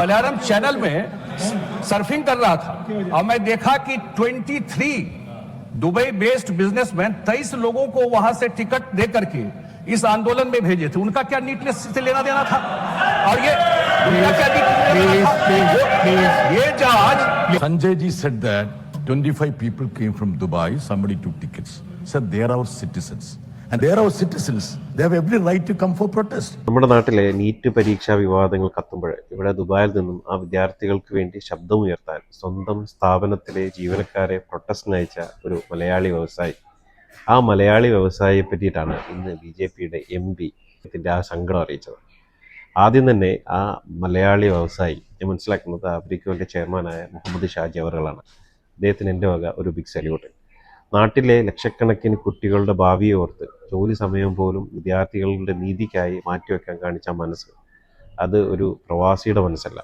Malayalam channel में surfing कर रहा था और मैं देखा कि 23 दुबई बेस्ड बिजनेसमैन 23 लोगों को वहां से टिकट दे करके इस आंदोलन में भेजे थे। उनका क्या नीटनेस से लेना देना था? और ये ये जहाज Sanjay ji said that 25 people came from Dubai, somebody took tickets. Said they are our citizens. And they are our citizens. They have every right to come for protest. നമ്മുടെ നാട്ടിലെ നീറ്റ് പരീക്ഷാ വിവാദങ്ങൾ കത്തുമ്പോൾ ഇവിടെ ദുബായിൽ നിന്നും ആ വിദ്യാർത്ഥികൾക്ക് വേണ്ടി ശബ്ദമുയർത്താൻ സ്വന്തം സ്ഥാപനത്തിലെ ജീവനക്കാരെ പ്രൊട്ടസ്റ്റിന് അയച്ച ഒരു മലയാളി വ്യവസായി. ആ മലയാളി വ്യവസായിയെ പറ്റിയിട്ടാണ് ഇന്ന് BJPയുടെ MP ഇതിൻ്റെ ആ സങ്കടം അറിയിച്ചത്. ആദ്യം തന്നെ ആ മലയാളി വ്യവസായി ഞാൻ മനസ്സിലാക്കുന്നത് ആഫ്രിക്കയുടെ ചെയർമാനായ മുഹമ്മദ് ഷാജി അവറുകളാണ്. അദ്ദേഹത്തിന് എൻ്റെ വക ഒരു ബിഗ് സല്യൂട്ട്. നാട്ടിലെ ലക്ഷക്കണക്കിന് കുട്ടികളുടെ ഭാവിയെ ഓർത്ത് ജോലി സമയം പോലും വിദ്യാർത്ഥികളുടെ നീതിക്കായി മാറ്റിവെക്കാൻ കാണിച്ച മനസ്സ്, അത് ഒരു പ്രവാസിയുടെ മനസ്സല്ല.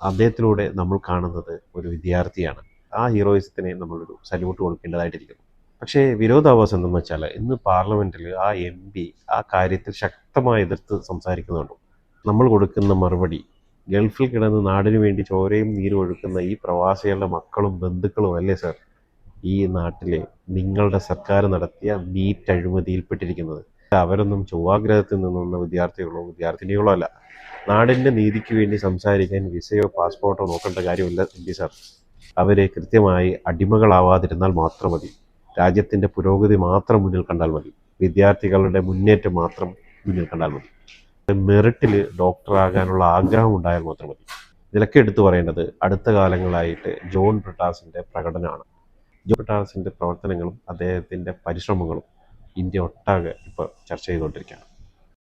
അദ്ദേഹത്തിലൂടെ നമ്മൾ കാണുന്നത് ഒരു വിദ്യാർത്ഥിയാണ്. ആ ഹീറോയിസത്തിനെ നമ്മളൊരു സല്യൂട്ട് കൊടുക്കേണ്ടതായിട്ടിരിക്കുന്നു. പക്ഷേ വിരോധാഭാസം എന്തെന്ന് വെച്ചാൽ ഇന്ന് പാർലമെൻറ്റിൽ ആ MP ആ കാര്യത്തിൽ ശക്തമായി എതിർത്ത് സംസാരിക്കുന്നുണ്ട്. നമ്മൾ കൊടുക്കുന്ന മറുപടി ഗൾഫിൽ കിടന്ന് നാടിനു വേണ്ടി ചോരയും നീരും ഒഴുക്കുന്ന ഈ പ്രവാസികളുടെ മക്കളും ബന്ധുക്കളും അല്ലേ സർ ഈ നാട്ടിലെ നിങ്ങളുടെ സർക്കാർ നടത്തിയ നീറ്റ് അഴിമതിയിൽപ്പെട്ടിരിക്കുന്നത്? അവരൊന്നും ചൊവ്വാഗ്രഹത്തിൽ നിന്നുള്ള വിദ്യാർത്ഥികളോ വിദ്യാർത്ഥിനികളോ അല്ല. നാടിൻ്റെ നീതിക്ക് വേണ്ടി സംസാരിക്കാൻ വിസയോ പാസ്പോർട്ടോ നോക്കേണ്ട കാര്യമില്ല സർ. അവരെ കൃത്യമായി അടിമകളാവാതിരുന്നാൽ മാത്രം മതി. രാജ്യത്തിൻ്റെ പുരോഗതി മാത്രം മുന്നിൽ കണ്ടാൽ മതി. വിദ്യാർത്ഥികളുടെ മുന്നേറ്റം മാത്രം മുന്നിൽ കണ്ടാൽ മതി. മെറിറ്റിൽ ഡോക്ടറാകാനുള്ള ആഗ്രഹം ഉണ്ടായാൽ മാത്രം മതി. ഇതിലൊക്കെ എടുത്തു പറയേണ്ടത് അടുത്ത കാലങ്ങളായിട്ട് ജോൺ ബ്രിട്ടാസിൻ്റെ പ്രകടനമാണ്. ജോൺ ബ്രിട്ടാസിൻ്റെ പ്രവർത്തനങ്ങളും അദ്ദേഹത്തിൻ്റെ പരിശ്രമങ്ങളും ഇന്ത്യ ഒട്ടാകെ ഇപ്പോൾ ചർച്ച ചെയ്തുകൊണ്ടിരിക്കുകയാണ്.